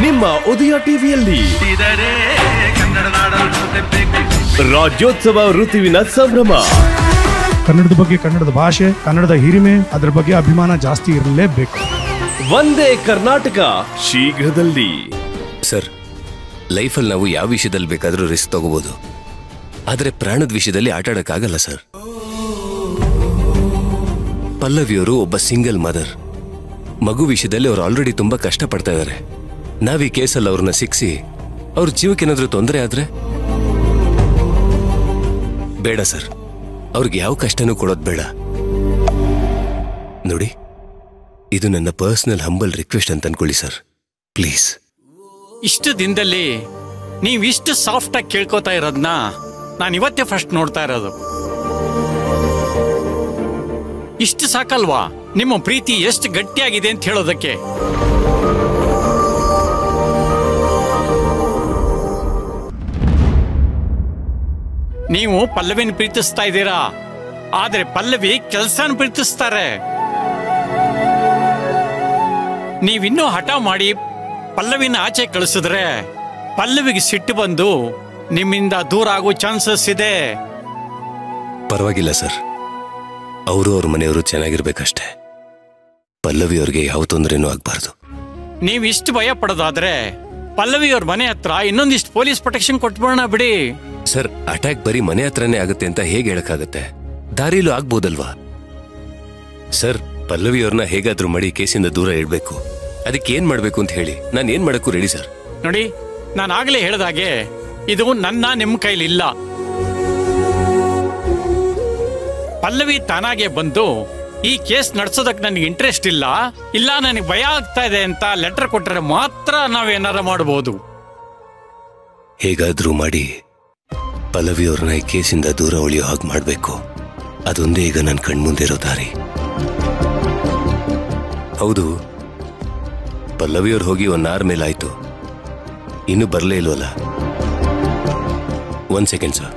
ನಿಮ್ಮ ಉದಯ ಟಿವಿಯಲ್ಲಿ ರಾಜ್ಯೋತ್ಸವ ಋತುವಿನ ಸಂಭ್ರಮ. ಕನ್ನಡದ ಬಗ್ಗೆ, ಕನ್ನಡದ ಭಾಷೆ, ಕನ್ನಡದ ಹಿರಿಮೆ, ಅದರ ಬಗ್ಗೆ ಅಭಿಮಾನ ಜಾಸ್ತಿ ಇರಲೇಬೇಕು. ಒಂದೇ ಕರ್ನಾಟಕ ಶೀಘ್ರದಲ್ಲಿ. ಸರ್, ಲೈಫಲ್ಲಿ ನಾವು ಯಾವ ವಿಷಯದಲ್ಲಿ ಬೇಕಾದರೂ ರಿಸ್ಕ್ ತಗೋಬಹುದು, ಆದರೆ ಪ್ರಾಣದ ವಿಷಯದಲ್ಲಿ ಆಟ ಆಡಕ್ಕಾಗಲ್ಲ ಸರ್. ಪಲ್ಲವಿಯವರು ಒಬ್ಬ ಸಿಂಗಲ್ ಮದರ್. ಮಗು ವಿಷಯದಲ್ಲಿ ಅವ್ರು ಆಲ್ರೆಡಿ ತುಂಬಾ ಕಷ್ಟ ಪಡ್ತಾ ಇದ್ದಾರೆ. ನಾವೀ ಕೇಸಲ್ಲಿ ಅವ್ರನ್ನ ಸಿಕ್ಸಿ ಅವ್ರ ಜೀವಕ್ಕೇನಾದ್ರೂ ತೊಂದರೆ ಆದ್ರೆ ಬೇಡ ಸರ್, ಅವ್ರಿಗೆ ಯಾವ ಕಷ್ಟನೂ ಕೊಡೋದು ಬೇಡ. ನೋಡಿ, ಇದು ನನ್ನ ಪರ್ಸನಲ್ ಹಂಬಲ್ ರಿಕ್ವೆಸ್ಟ್ ಅಂತ ಅನ್ಕೊಳ್ಳಿ ಸರ್, ಪ್ಲೀಸ್. ಇಷ್ಟು ದಿನದಲ್ಲಿ ನೀವಿಷ್ಟು ಸಾಫ್ಟ್ ಆಗಿ ಕೇಳ್ಕೋತಾ ಇರೋದನ್ನ ನಾನು ಇವತ್ತೇ ಫಸ್ಟ್ ನೋಡ್ತಾ ಇರೋದು. ಇಷ್ಟು ಸಾಕಲ್ವಾ ನಿಮ್ಮ ಪ್ರೀತಿ ಎಷ್ಟು ಗಟ್ಟಿಯಾಗಿದೆ ಅಂತ ಹೇಳೋದಕ್ಕೆ? ನೀವು ಪಲ್ಲವಿನ ಪ್ರೀತಿಸ್ತಾ ಇದ್ದೀರಾ, ಆದ್ರೆ ಪಲ್ಲವಿ ಕೆಲಸನ ಪ್ರೀತಿಸ್ತಾರೆ. ನೀವಿನ್ನೂ ಹಠ ಮಾಡಿ ಪಲ್ಲವಿನ ಆಚೆ ಕಳಿಸಿದ್ರೆ ಪಲ್ಲವಿಗೆ ಸಿಟ್ಟು ಬಂದು ನಿಮ್ಮಿಂದ ದೂರ ಆಗೋ ಚಾನ್ಸಸ್ ಇದೆ. ಪರವಾಗಿಲ್ಲ ಸರ್, ಅವರು ಅವ್ರ ಮನೆಯವರು ಚೆನ್ನಾಗಿರ್ಬೇಕಷ್ಟೇ. ಪಲ್ಲವಿ ಅವ್ರಿಗೆ ಯಾವ ತೊಂದರೆನೂ ಆಗ್ಬಾರ್ದು. ನೀವಿಷ್ಟು ಭಯ ಪಡೋದಾದ್ರೆ ಪಲ್ಲವಿ ಅವ್ರ ಮನೆ ಹತ್ರ ಇನ್ನೊಂದಿಷ್ಟು ಪೊಲೀಸ್ ಪ್ರೊಟೆಕ್ಷನ್ ಕೊಟ್ಬಿಡೋಣ ಬಿಡಿ. ಸರ್, ಅಟ್ಯಾಕ್ ಬರೀ ಮನೆ ಹತ್ರನೇ ಆಗುತ್ತೆ ಅಂತ ಹೇಗೆ ಹೇಳಕ್ಕಾಗತ್ತೆ? ದಾರಿಲೂ ಆಗ್ಬೋದಲ್ವಾ? ಸರ್, ಪಲ್ಲವಿ ಅವ್ರನ್ನ ಹೇಗಾದ್ರೂ ಮಾಡಿ ಕೇಸಿಂದ ದೂರ ಇಡ್ಬೇಕು. ಅದಕ್ಕೆ ಏನ್ ಮಾಡ್ಬೇಕು ಅಂತ ಹೇಳಿ, ನಾನು ಏನ್ ಮಾಡಕ್ಕೂ ರೆಡಿ ಸರ್. ನೋಡಿ, ನಾನು ಆಗ್ಲೇ ಹೇಳ್ದಾಗೆ ಇದು ನನ್ನ ನಿಮ್ಮ ಕೈಲಿಲ್ಲ. ಪಲ್ಲವಿ ತಾನಾಗೆ ಬಂದು ಈ ಕೇಸ್ ನಡ್ಸೋದಕ್ಕೆ ನನಗೆ ಇಂಟ್ರೆಸ್ಟ್ ಇಲ್ಲ, ನನಗೆ ಭಯ ಆಗ್ತಾ ಇದೆ ಅಂತ ಲೆಟರ್ ಕೊಟ್ಟರೆ ಮಾತ್ರ ನಾವೇನಾರ ಮಾಡಬಹುದು. ಹೇಗಾದ್ರೂ ಮಾಡಿ ಪಲ್ಲವಿ ಅವ್ರನ್ನ ಈ ಕೇಸಿಂದ ದೂರ ಉಳಿಯೋ ಹಾಗೆ ಮಾಡ್ಬೇಕು. ಅದೊಂದೇ ಈಗ ನನ್ನ ಕಣ್ಮುಂದೆ ಇರೋ ದಾರಿ. ಹೌದು, ಪಲ್ಲವಿಯವ್ರು ಹೋಗಿ 1 hour ಮೇಲಾಯ್ತು, ಇನ್ನೂ ಬರಲೇ ಇಲ್ವಲ್ಲ? 1 second ಸರ್.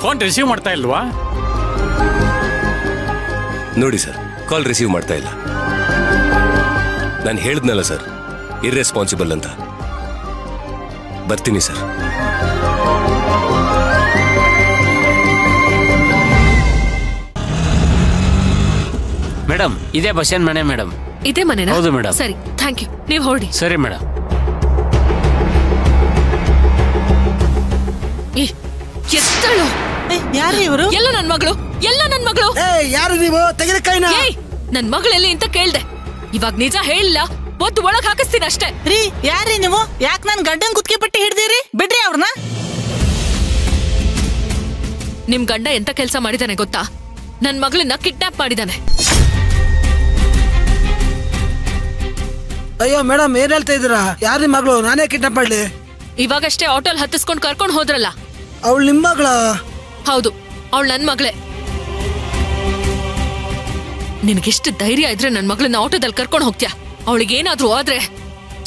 ಫೋನ್ ರಿಸೀವ್ ಮಾಡ್ತಾ ಇಲ್ವಾ? ನೋಡಿ ಸರ್, ಕಾಲ್ ರಿಸೀವ್ ಮಾಡ್ತಾ ಇಲ್ಲ. ನಾನು ಹೇಳಿದ್ನಲ್ಲ ಸರ್, ಇರ್ರೆಸ್ಪಾನ್ಸಿಬಲ್ ಅಂತ. ಬರ್ತೀನಿ ಸರ್. ಮೇಡಮ್, ಇದೇ ಬಸ್ಸೇನ್ ಮನೆ ಮೇಡಮ್? ಇದೇ ಮನೆನಾ? ಹೌದು ಮೇಡಮ್. ಸರಿ, ಥ್ಯಾಂಕ್ ಯು. ನೀವು ಹೊರಡಿ. ಸರಿ ಮೇಡಮ್. ಎಷ್ಟಳು? ಯಾರು ಇವರು? ಎಲ್ಲ ನನ್ ಮಗಳು, ಎಲ್ಲ ನನ್ ಮಗಳು. ಯಾರು ನೀವು? ತೆಗೆದ ಕೈನ. ನನ್ ಮಗಳೆಲ್ಲಿ ಅಂತ ಕೇಳ್ದೆ. ಇವಾಗ ನಿಜ ಹೇಳಿಲ್ಲ, ಒತ್ತು ಒಳಗ್ ಹಾಕಿಸ್ತೀನಿ ಅಷ್ಟೇ. ರೀ, ಯಾರ್ರಿ ನೀವು? ಯಾಕೆ ನನ್ ಗಂಡನ್ ಕುತ್ತಿಗೆ ಪಟ್ಟಿ ಹಿಡ್ದಿರಿ? ಬಿಡ್ರಿ ಅವ್ರನ್ನ. ನಿಮ್ ಗಂಡ ಎಂತ ಕೆಲ್ಸ ಮಾಡಿದಾನೆ ಗೊತ್ತಾ? ನನ್ ಮಗಳನ್ನ ಕಿಡ್ನಾಪ್ ಮಾಡಿದಾನೆ. ಅಯ್ಯೋ ಮೇಡಮ್, ಏನ್ ಹೇಳ್ತಾ ಇದೀರಾ? ಯಾರ ಮಗಳು? ನಾನೇ ಕಿಡ್ನಾಪ್ ಮಾಡ್ಲಿ? ಇವಾಗಷ್ಟೇ ಆಟೋಲ್ ಹತ್ತಿಸ್ಕೊಂಡ್ ಕರ್ಕೊಂಡ್ ಹೋದ್ರಲ್ಲ, ಅವಳು ನಿಮ್ ಮಗಳ? ಹೌದು, ಅವಳು ನನ್ ಮಗಳೇ. ನಿನ್ಗೆಷ್ಟು ಧೈರ್ಯ ಇದ್ರೆ ನನ್ ಮಗಳನ್ನ ಆಟೋದಲ್ಲಿ ಕರ್ಕೊಂಡ್ ಹೋಗ್ತೀಯ? ಅವಳಿಗೇನಾದ್ರೂ ಆದ್ರೆ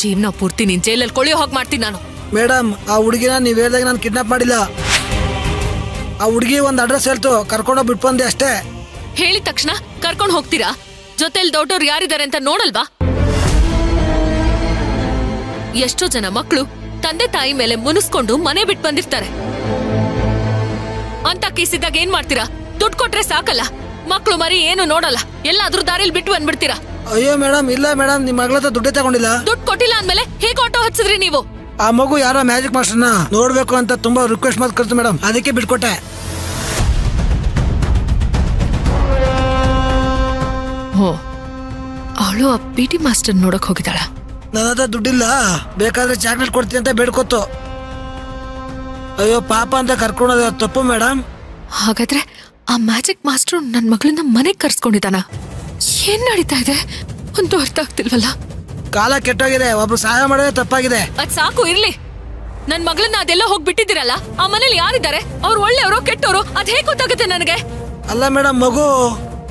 ಜೀವನ ಪೂರ್ತಿ ನೀನ್ ಜೈಲಲ್ಲಿ ಕೊಳೆಯೋ ಹಾಗೆ ಮಾಡ್ತೀನಿ ನಾನು. ಮೇಡಮ್, ಆ ಹುಡುಗಿನ ನೀವ್ ಹೇಳ್ದಾಗ ನಾನು ಕಿಡ್ನಾಪ್ ಮಾಡಿಲ್ಲ. ಆ ಹುಡುಗಿ ಒಂದ್ ಅಡ್ರೆಸ್ ಹೇಳ್ತು, ಕರ್ಕೊಂಡೋಗಿ ಬಿಟ್ಬಂದೆ ಅಷ್ಟೇ. ಹೇಳಿದ ತಕ್ಷಣ ಕರ್ಕೊಂಡ್ ಹೋಗ್ತೀರಾ? ಜೊತೆಲಿ ದೊಡ್ಡವ್ರು ಯಾರಿದ್ದಾರೆ ಅಂತ ನೋಡಲ್ವಾ? ಎಷ್ಟೋ ಜನ ಮಕ್ಕಳು ತಂದೆ ತಾಯಿ ಮೇಲೆ ಮುನಿಸ್ಕೊಂಡು ಮನೆ ಬಿಟ್ಟು ಬಂದಿರ್ತಾರೆ. ಅಂತ ಕೇಸಿದ್ದಾಗ ಏನ್ ಮಾಡ್ತೀರಾ? ದುಡ್ಡು ಕೊಟ್ರೆ ಸಾಕಲ್ಲ, ಮಕ್ಕಳು ಮರಿ ಏನು ನೋಡಲ್ಲ, ಎಲ್ಲಾದ್ರೂ ದಾರಿಲಿ ಬಿಟ್ಟು ಬಂದ್ಬಿಡ್ತೀರಾ. ಅಯ್ಯೋ ಮೇಡಮ್, ಇಲ್ಲ ಮೇಡಮ್, ನಿಮ್ ಮಗಳ ಹತ್ರ ದುಡ್ಡೇ ತಗೊಂಡಿಲ್ಲ. ದುಡ್ಡು ಕೊಟ್ಟಿಲ್ಲ ಅಂದ್ಮೇಲೆ ಹೇಗೆ ಆಟೋ ಹಚ್ಚಿದ್ರಿ ನೀವು? ಆ ಮಗು ಯಾರೋ ಮ್ಯಾಜಿಕ್ ಮಾಸ್ಟರ್ನ ನೋಡ್ಬೇಕು ಅಂತ ತುಂಬಾ ರಿಕ್ವೆಸ್ಟ್ ಮಾಡ್ಕೊಳ್ತು ಮೇಡಮ್, ಅದಕ್ಕೆ ಬಿಟ್ಕೊಟ್ಟೆ. ಓ, ಅವಳು ಆ PT ಮಾಸ್ಟರ್ ನೋಡಕ್ ಹೋಗಿದ್ದಾಳ. ನನ್ನ ಹತ್ರ ದುಡ್ಡಿಲ್ಲ, ಬೇಕಾದ್ರೆ ಚಾಕ್ಲೇಟ್ ಕೊಡ್ತೀನಿ ಅಂತ ಬೇಡ್ಕೊತ್ತು. ಅಯ್ಯೋ ಪಾಪ ಅಂತ ಕರ್ಕೊಂಡೋದ ತಪ್ಪು ಮೇಡಮ್. ಹಾಗಾದ್ರೆ ಆ ಮ್ಯಾಜಿಕ್ ಮಾಸ್ಟರ್ ನನ್ ಮಗಳನ್ನ ಮನೆಗ್ ಕರ್ಸ್ಕೊಂಡಿದ್ದಾನ? ಏನ್ ನಡೀತಾ ಇದೆ ಒಂದು ಅರ್ಥ ಆಗ್ತಿಲ್ವಲ್ಲ. ಕಾಲ ಕೆಟ್ಟೋಗಿದೆ, ಒಬ್ರು ಸಹಾಯ ಮಾಡೋದೇ ತಪ್ಪಾಗಿದೆ. ಅದ್ ಸಾಕು ಇರ್ಲಿ. ನನ್ ಮಗಳನ್ನ ಅದೆಲ್ಲ ಹೋಗ್ಬಿಟ್ಟಿದ್ದೀರಲ್ಲ, ಆ ಮನೇಲಿ ಯಾರಿದ್ದಾರೆ? ಅವ್ರು ಒಳ್ಳೆಯವರು ಕೆಟ್ಟವರು ಅದ್ ಹೇಗ್ ಗೊತ್ತಾಗುತ್ತೆ ನನಗೆ? ಅಲ್ಲ ಮೇಡಮ್,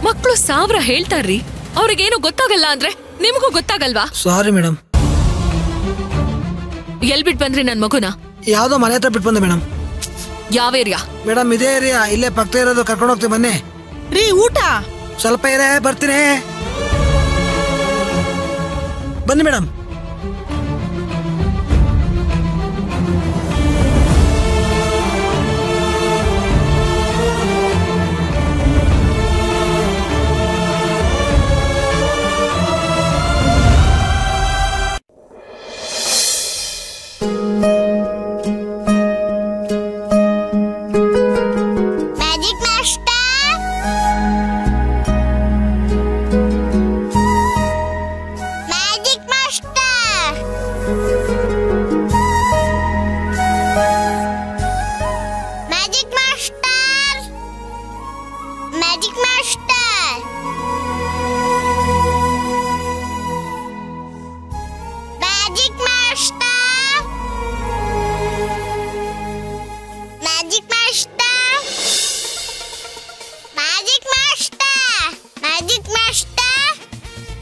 ಮಕ್ಕಳು 1000 ಹೇಳ್ತಾರ್ರಿ, ಅವ್ರಿಗೇನು ಗೊತ್ತಾಗಲ್ಲ ಅಂದ್ರೆ ನಿಮಗೂ ಗೊತ್ತಾಗಲ್ವಾ? Sorry madam. ಎಲ್ ಬಿಟ್ ಬಂದ್ರಿ ನನ್ ಮಗುನ? ಯಾವ್ದೋ ಮನೆ ಹತ್ರ ಬಿಟ್ಟು ಬಂದೆ ಮೇಡಮ್. ಯಾವ ಏರಿಯಾ? ಮೇಡಮ್ ಇದೇ ಏರಿಯಾ, ಇಲ್ಲೇ ಪಕ್ಕ ಇರೋದು. ಕರ್ಕೊಂಡು ಹೋಗ್ತೀವಿ ಬನ್ನಿ. ರೀ ಊಟ ಸ್ವಲ್ಪ ಇರೇ, ಬರ್ತೀನಿ. ಬನ್ನಿ ಮೇಡಮ್.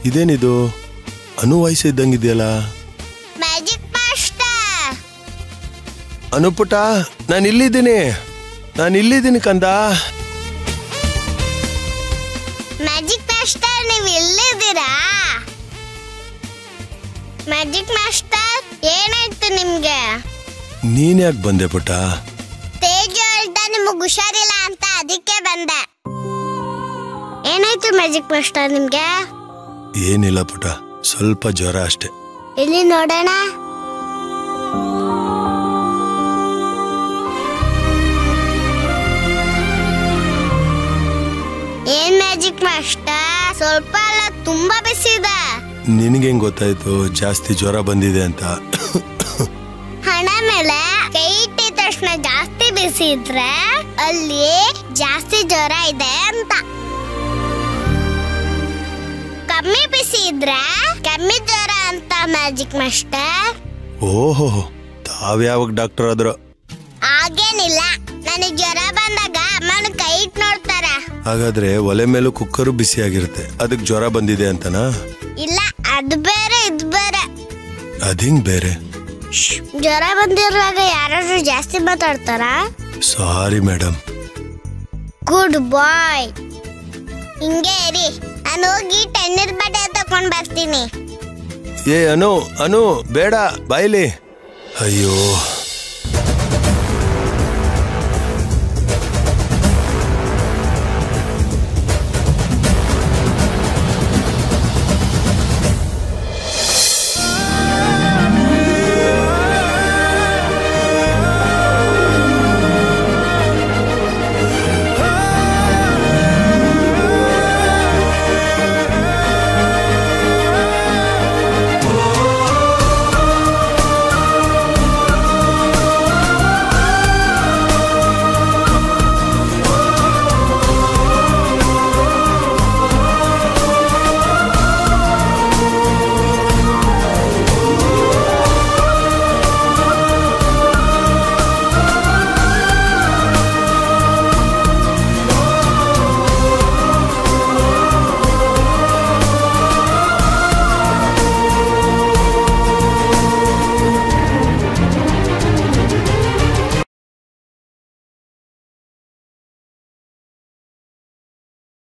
ಇದೇನಿದು ಅನು ವಯಸ್ಸು ಇದ್ದಂಗಿದೆಯಲ್ಲ? ಅನುಪುಟ, ನಾನು ಇಲ್ಲಿದ್ದೀನಿ ಕಂದ. ಮ್ಯಾಜಿಕ್ ಮಾಸ್ಟರ್, ನೀವು ಇಲ್ಲಿದ್ದೀರಾ? ಮ್ಯಾಜಿಕ್ ಮಾಸ್ಟರ್, ಏನಾಯ್ತು ನಿಮ್ಗೆ? ನೀನ್ ಯಾಕೆ ಬಂದೆ ಪುಟ? ತೇಜು ಹೇಳ್ದ ನಿಮಗ್ ಹುಷಾರಿಲ್ಲ ಅಂತ, ಅದಕ್ಕೆ ಬಂದೆ. ಏನಾಯ್ತು ಮ್ಯಾಜಿಕ್ ಮಾಸ್ಟರ್ ನಿಮ್ಗೆ? ಏನಿಲ್ಲ ಪುಟ, ಸ್ವಲ್ಪ ಜ್ವರ ಅಷ್ಟೇ. ಇಲ್ಲಿ ನೋಡೋಣ. ಏನ್ ಮ್ಯಾಜಿಕ್ ಮಾಸ್ಟರ್, ಸ್ವಲ್ಪ ಅಲ್ಲ ತುಂಬಾ ಬಿಸಿ ಇದೆ. ನಿನಗೆ ಹೆಂಗ್ ಗೊತ್ತಾಯ್ತು ಜಾಸ್ತಿ ಜ್ವರ ಬಂದಿದೆ ಅಂತ? ಹಣ ಮೇಲೆ ಕೈ ಇಟ್ಟಿದ ತಕ್ಷಣ ಜಾಸ್ತಿ ಬಿಸಿ ಇದ್ರೆ ಅಲ್ಲಿ ಜಾಸ್ತಿ ಜ್ವರ ಇದೆ ಅಂತ. ಕಮ್ಮಿ ಬಿಸಿ ಇದ್ರೆ ಕಮ್ಮಿ ಜ್ವರ ಅಂತ ಮ್ಯಾಜಿಕ್ ಮಾಸ್ಟರ್. ಓಹೋ, ತಾವ್ಯಾವಾಗ ಡಾಕ್ಟರ್ ಆದ್ರು? ಹಾಗೇನಿಲ್ಲ, ನನಗೆ ಜ್ವರ ಬಂದಾಗ ಅಮ್ಮನ ಕೈ ಇಟ್ಟು ನೋಡ್ತಾರ. ಹಾಗಾದ್ರೆ ಒಲೆ ಮೇಲೂ ಕುಕ್ಕರು ಬಿಸಿ ಆಗಿರುತ್ತೆ, ಅದಕ್ಕೆ ಜ್ವರ ಬಂದಿದೆ ಅಂತನಾ? ಇಲ್ಲ, ಅದು ಬೇರೆ ಇದು ಬೇರೆ. ಅದಿಂಗ್ ಬೇರೆ? ಜ್ವರ ಬಂದಿರುವಾಗ ಯಾರಾದ್ರೂ ಜಾಸ್ತಿ ಮಾತಾಡ್ತಾರ? Sorry madam. Good bye. ಹಿಂಗೆ ಇರಿ, ನಾನು ಹೋಗಿ ಟೆನ್ನಿಸ್ ಬಟ್ಟೆ ತಕೊಂಡ್ ಬರ್ತೀನಿ. ಅನು ಬೇಡ ಬಾಯ್ಲಿ. ಅಯ್ಯೋ